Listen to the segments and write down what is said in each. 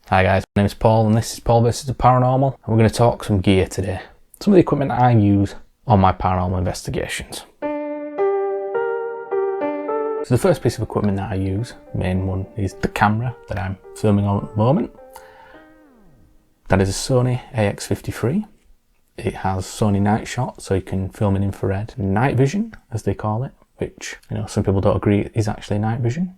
Hi guys, my name is Paul and this is Paul vs. the Paranormal, and we're going to talk some gear today. Some of the equipment that I use on my paranormal investigations. So the first piece of equipment that I use, main one, is the camera that I'm filming on at the moment. That is a Sony AX53. It has Sony night shot, so you can film in infrared night vision, as they call it, which, you know, some people don't agree is actually night vision.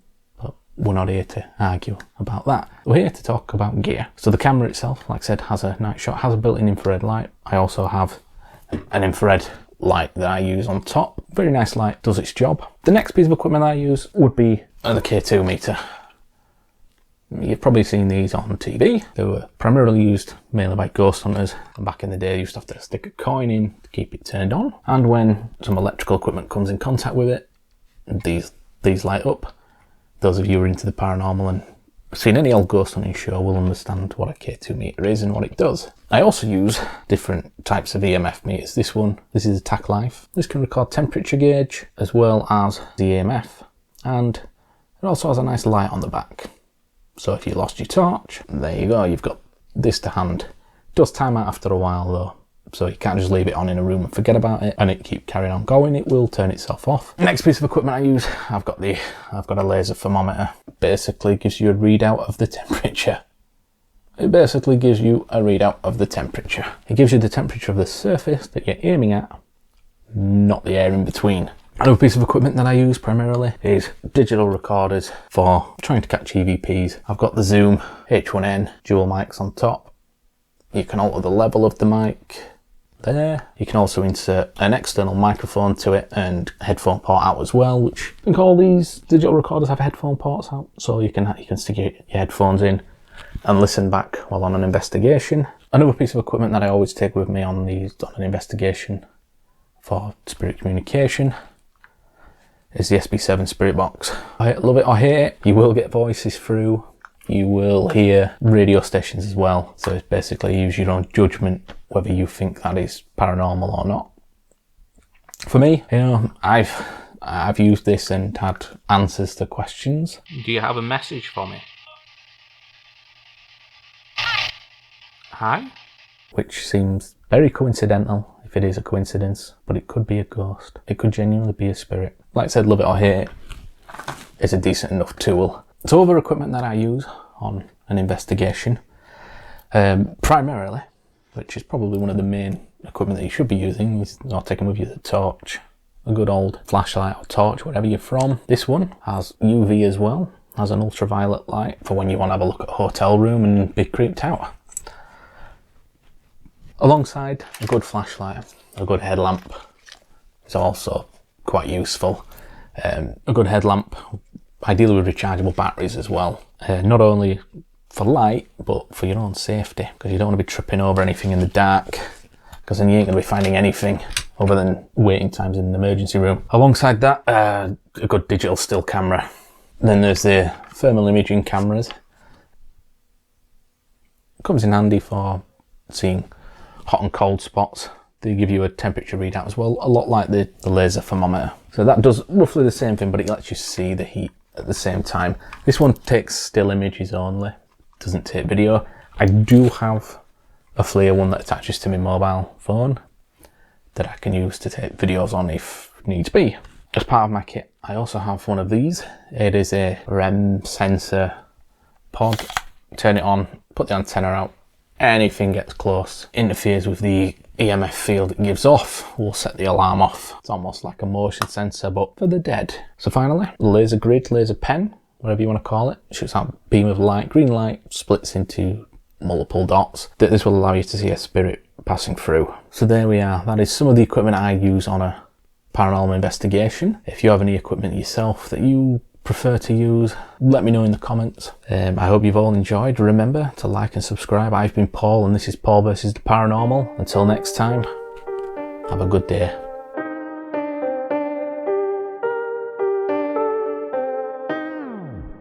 We're not here to argue about that. We're here to talk about gear. So the camera itself, like I said, has a night shot, has a built-in infrared light. I also have an infrared light that I use on top. Very nice light, does its job. The next piece of equipment that I use would be the K2 meter. You've probably seen these on TV. They were primarily used mainly by ghost hunters. And back in the day, you used to have to stick a coin in to keep it turned on. And when some electrical equipment comes in contact with it, these light up. Those of you who are into the paranormal and seen any old ghost hunting show will understand what a K2 meter is and what it does. I also use different types of EMF meters. This is a TAC Life. This can record temperature gauge as well as the EMF, and it also has a nice light on the back. So if you lost your torch, there you go, you've got this to hand. It does time out after a while though, so you can't just leave it on in a room and forget about it and it keep carrying on going. It will turn itself off. Next piece of equipment I use, I've got a laser thermometer. Basically gives you a readout of the temperature. It basically gives you a readout of the temperature. It gives you the temperature of the surface that you're aiming at, not the air in between. Another piece of equipment that I use primarily is digital recorders for trying to catch EVPs. I've got the Zoom H1N dual mics on top. You can alter the level of the mic there. You can also insert an external microphone to it and headphone port out as well, which I think all these digital recorders have headphone ports out, so you can stick your headphones in and listen back while on an investigation. Another piece of equipment that I always take with me on an investigation for spirit communication is the SB7 Spirit Box. I love it or hate it, you will get voices through. You will hear radio stations as well, so it's basically use your own judgment whether you think that is paranormal or not. For me, you know, I've used this and had answers to questions. Do you have a message for me? Hi? Which seems very coincidental, if it is a coincidence, but it could be a ghost. It could genuinely be a spirit. Like I said, love it or hate it, it's a decent enough tool. So other equipment that I use on an investigation, primarily, which is probably one of the main equipment that you should be using, is not taking with you the torch, a good old flashlight or torch, wherever you're from. This one has UV as well, has an ultraviolet light for when you want to have a look at a hotel room and be creeped out. Alongside a good flashlight, a good headlamp is also quite useful. A good headlamp, ideally with rechargeable batteries as well. Not only for light, but for your own safety, because you don't want to be tripping over anything in the dark, because then you ain't going to be finding anything other than waiting times in an emergency room. Alongside that, a good digital still camera. Then there's the thermal imaging cameras. It comes in handy for seeing hot and cold spots. They give you a temperature readout as well, a lot like the laser thermometer. So that does roughly the same thing, but it lets you see the heat at the same time. This one takes still images only, doesn't take video. I do have a FLIR one that attaches to my mobile phone that I can use to take videos on if needs be. As part of my kit, I also have one of these. It is a Rem Sensor Pod. Turn it on, put the antenna out. Anything gets close, interferes with the EMF field it gives off, will set the alarm off. It's almost like a motion sensor, but for the dead. So finally, laser grid, laser pen, whatever you want to call it. Shoots out a beam of light, green light, splits into multiple dots. This will allow you to see a spirit passing through. So there we are. That is some of the equipment I use on a paranormal investigation. If you have any equipment yourself that you prefer to use, let me know in the comments. I hope you've all enjoyed. Remember to like and subscribe. I've been Paul and this is Paul vs. the Paranormal. Until next time, have a good day.